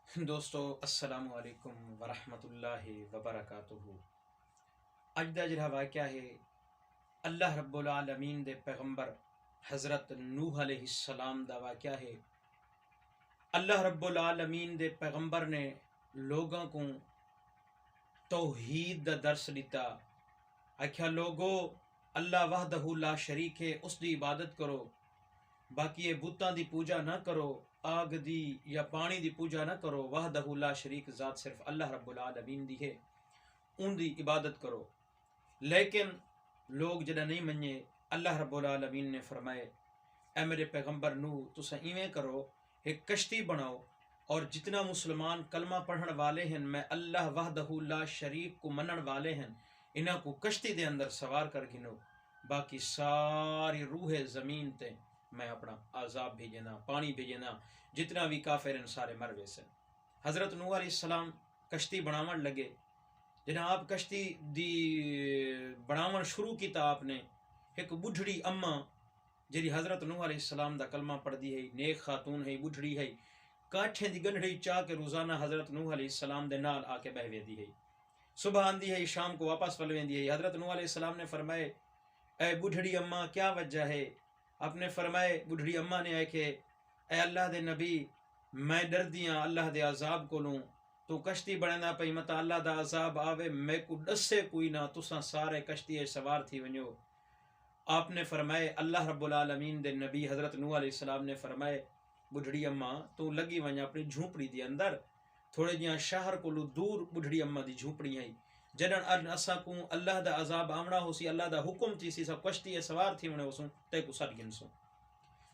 دوستو السلام علیکم ورحمۃ اللہ وبرکاتہ۔ اج دا جڑا واقعہ ہے اللہ رب العالمین دے پیغمبر حضرت نوح علیہ السلام دا واقعہ ہے۔ اللہ رب العالمین دے پیغمبر نے لوگاں کو توحید دا درس دیتا، آکھیا لوگو اللہ وحدہ لا شریک ہے، اس دی عبادت کرو، باقی یہ بتاں دی پوجا نہ کرو، آگ دی یا پانی دی پوجا نہ کرو، وحدہ لا شریک ذات صرف اللہ رب العالمین دی ہے، ان دی عبادت کرو۔ لیکن لوگ جڑا نہیں مننے، اللہ رب العالمین نے فرمائے اے میرے پیغمبر نو تسا ایویں کرو، ایک کشتی بناؤ اور جتنا مسلمان کلمہ پڑھن والے ہیں، میں اللہ وحدہ لا شریک کو منن والے ہیں، انہاں کو کشتی دے اندر سوار کر گنو، باقی ساری روح زمین تے میں اپنا عذاب بھیجنا، پانی بھیجنا، جتنا بھی کافر ہیں سارے مر ویسن۔ حضرت نوح علیہ السلام کشتی بناون لگے، جناب کشتی دی بناون شروع کیتا آپ نے، ایک بڈھڑی اماں جی حضرت نوح علیہ السلام دا کلمہ پڑھ دی ہے، نیک خاتون ہے، بڈھڑی ہے، کاٹھیں دی گنڈھڑی چاہ کے روزانہ حضرت نوح علیہ السلام دے نال آ کے بہ ویندی ہے، صبح آندی ہے شام کو واپس ول ویندی ہے۔ حضرت نوح علیہ السلام نے فرمائے اے بڈھڑی اماں کیا وجہ ہے؟ آپ نے فرمائے، بڈھڑی اماں نے آئے کہ اے اللہ دے نبی میں ڈردیاں اللہ دے عذاب کو لوں، تو کشتی بننا پئی متا اللہ دا عذاب آوے میں کو دسے کوئی نہ، تساں سارے کشتی سوار تھی ونجو۔ آپ نے فرمائے اللہ رب العالمین دے نبی حضرت نوح علیہ السلام نے فرمائے بڈھڑی اماں تو لگی ونجا اپنی جھونپڑی دی اندر، تھوڑے جہاں شہر کو دور بڈھڑی اماں دی جھونپڑی ہے، جدن اساں کو اللہ دا عذاب آمنا ہو سی، اللہ دا حکم تھی سی سب کشتی سوار تھی ونے ہو تے کو سٹ گنسو۔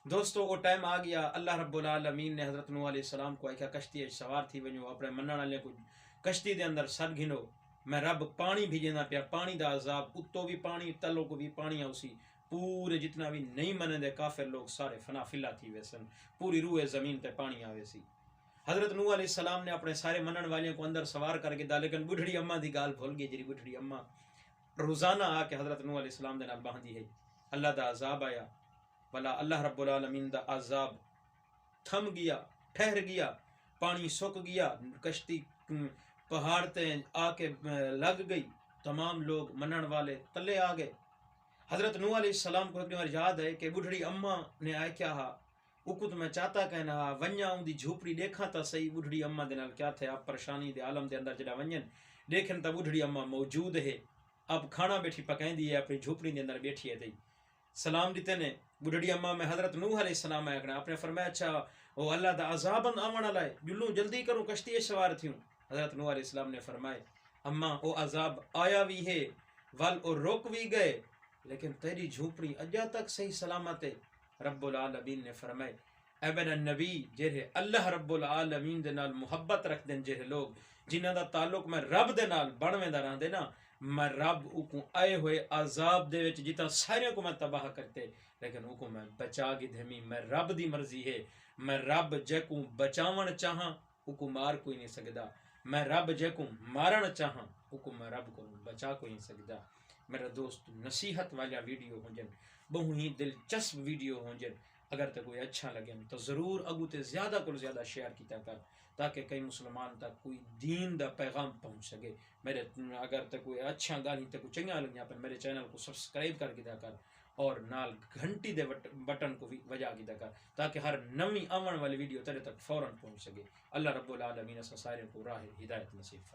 دوستو وہ ٹائم آ گیا، اللہ رب العالمین نے حضرت نوح علیہ السلام کو آکھیا کشتی سوار تھی ونجو، اپنے منن والے کو کشتی دے اندر سٹ گھنو، میں رب پانی بھیجنا پیا، پانی دا عذاب، اتو بھی پانی تلو کو بھی پانی آوسی، پورے جتنا بھی نہیں منن دے کافر لوگ سارے فنا فلا تھی ویسن، پوری روح زمین تے پانی آوے سی۔ حضرت نوح علیہ السلام نے اپنے سارے منن والوں کو اندر سوار کر کے دا، لیکن بڈھڑی اماں دی گال بھول گئی، جی بڈھڑی اماں روزانہ آ کے حضرت نوح علیہ السلام دے نال باندھی ہے، اللہ دا عذاب آیا، بلا اللہ رب العالمین دا عذاب تھم گیا، ٹھہر گیا، پانی سک گیا، کشتی پہاڑ تے آ کے لگ گئی، تمام لوگ منن والے تلے آ گئے۔ حضرت نوح علیہ السلام کو ایک بار یاد ہے کہ بڈھڑی اماں نے آئے کیا ہا، اکت میں چاہتا کہنا ہا ونیا ان دی جھوپڑی دیکھا تا صحیح بڈھڑی اماں دے نال کیا تھے، آپ پریشانی دے عالم دے اندر جڑا ونجن دیکھن تا بڈھڑی اماں موجود ہے، اب کھانا بیٹھی پکائیں دی ہے، اپنی جھوپڑی دے اندر بیٹھی ہے، دی سلام دیتے نے بڈھڑی اماں میں حضرت نوح علیہ السلام آیا کرنا، آپ نے فرمایا اچھا او اللہ دا عذاب آمن والا ہے، جلوں جلدی کروں کشتی سوار تھیوں۔ حضرت نوح علیہ السلام نے فرمائے اماں او عذاب آیا بھی ہے ول او رک بھی گئے، لیکن تیری جھوپڑی اجا تک صحیح سلامت ہے۔ رب العالمین نے فرمائے اے میرا نبی جہے اللہ رب العالمین دے نال محبت رکھ دین، جہے لوگ جنہاں دا تعلق میں رب دے نال بنویں دا رہندے نا، میں رب کو آئے ہوئے عذاب دے وچ جتا سارے کو میں تباہ کرتے، لیکن او کو میں بچا گی دھمی، میں رب دی مرضی ہے، میں رب جے کو بچاون چاہاں او کو مار کوئی نہیں سکدا، میں رب جے کو مارن چاہاں او کو میں رب کو بچا کوئی نہیں سکدا۔ میرا دوست نصیحت والا ویڈیو ہونجن، بہو ہی دلچسپ ویڈیو ہونجن، اگر تے کوئی اچھا لگے تو ضرور اگو تے زیادہ کو زیادہ شیئر کیتا کر، تاکہ کئی مسلمان تک کوئی دین دا پیغام پہنچ سکے۔ میرے اگر تے کوئی اچھا گالی تے کوئی چنگا لگیا پر میرے چینل کو سبسکرائب کر کے کر، اور نال گھنٹی دے بٹن کو بھی بجا کے کر، تاکہ ہر نویں آون والی ویڈیو تیرے تک فوراً پہنچ سکے۔ اللہ رب العالمین اساں سارے کو راہ ہدایت نصیب فرمائے۔